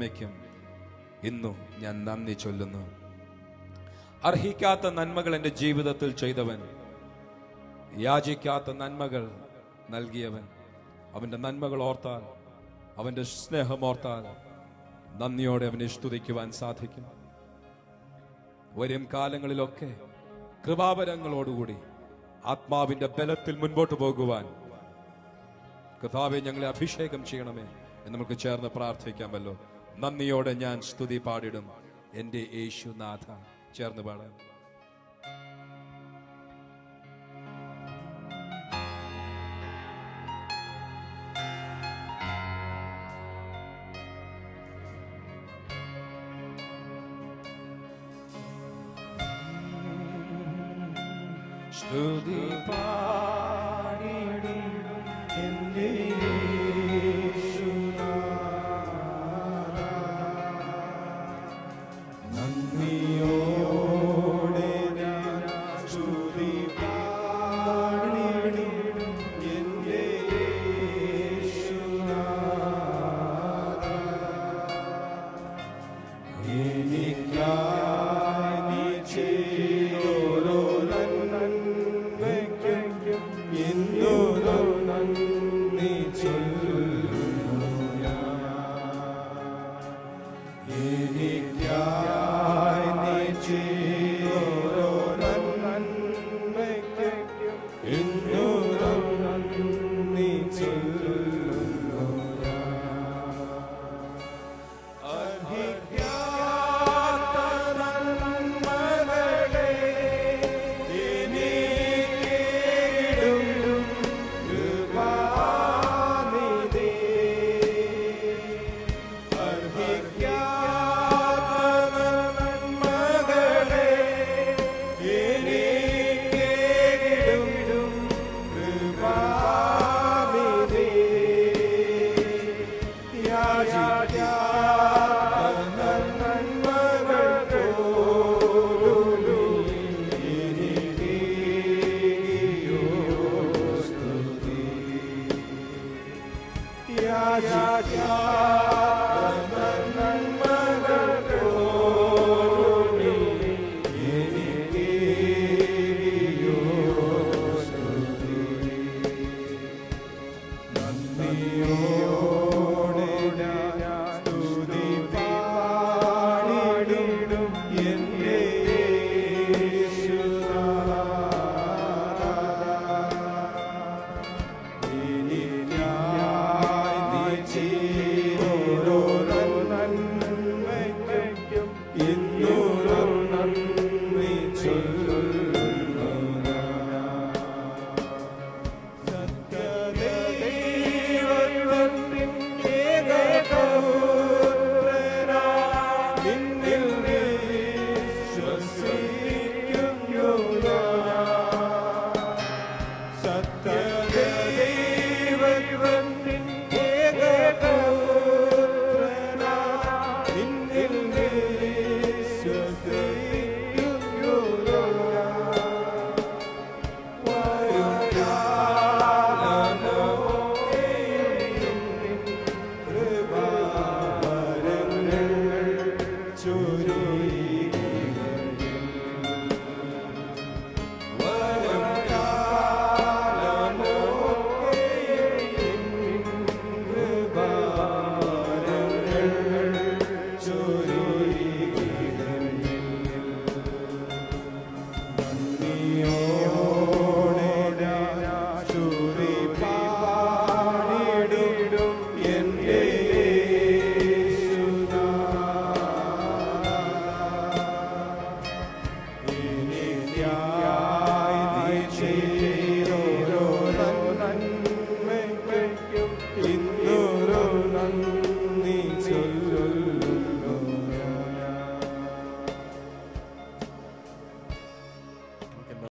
നന്മയ്ക്കും ഇന്നു ഞാൻ നന്ദി ചൊല്ലുന്നു. അർഹിക്കാത്ത നന്മകൾ എൻ്റെ ജീവിതത്തിൽ ചെയ്തവൻ, യാചിക്കാത്ത നന്മകൾ നൽകിയവൻ, അവൻ്റെ നന്മകൾ ഓർത്താൽ, അവൻ്റെ സ്നേഹം ഓർത്താൽ നന്ദിയോടെ അവനെ സ്തുതിക്കുവാൻ സാധിക്കും. വരും കാലങ്ങളിലൊക്കെ കൃപാവരങ്ങളോടുകൂടി ആത്മാവിന്റെ ബലത്തിൽ മുൻപോട്ട് പോകുവാൻ കർത്താവേ ഞങ്ങളെ അഭിഷേകം ചെയ്യണമേ എന്ന് നമുക്ക് ചേർന്ന് പ്രാർത്ഥിക്കാമല്ലോ. നന്ദിയോടെ ഞാൻ സ്തുതി പാടിടും എൻ്റെ യേശുനാഥ. ചേർന്ന് പാടാം. സ്തുതി പാടിടും എൻ്റെ യേശുനാഥ. നന്ദിയോടെ ഞാൻ സ്തുതി പാടിടും എൻ്റെ യേശുനാഥ. എനിക്കായി നീ ചെയ്തോരോ നന്ദി ചൊല്ലുന്നു ഞാൻ. എനിക്കായി നീ ചെയ്തോരോ നന്മയ്ക്കും എന്നോരോ നന്ദി ചൊല്ലുന്നു ഞാൻ. അർഹിക്കാത്ത നന്മകളെ യാചിക്കാത്ത